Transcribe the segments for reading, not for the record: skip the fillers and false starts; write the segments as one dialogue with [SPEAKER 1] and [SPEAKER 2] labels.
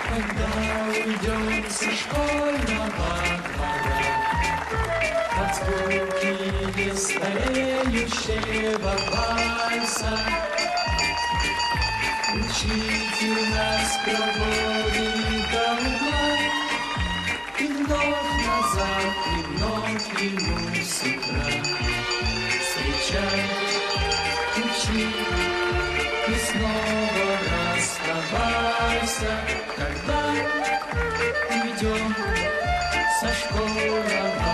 [SPEAKER 1] Когда уйдем со школьного двора, от скуки нестареющего вальса, учитель нас проводит до угла, и вновь назад, и вновь ему с утра встречать, учить и снова расставайся, когда уйдем со школьного.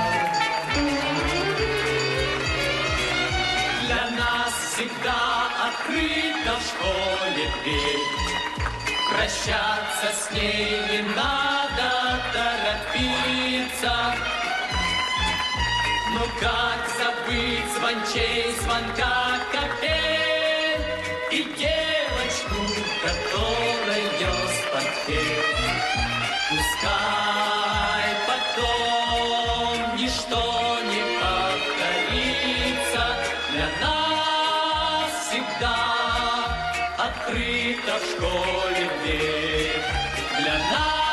[SPEAKER 1] Для нас всегда открыта в школе дверь, прощаться с ней не надо торопиться. Но как забыть звончей звонка капель и девочку, которая нес портфель? Пускай потом ничто не повторится, для нас всегда открыта в школе дверь. Для нас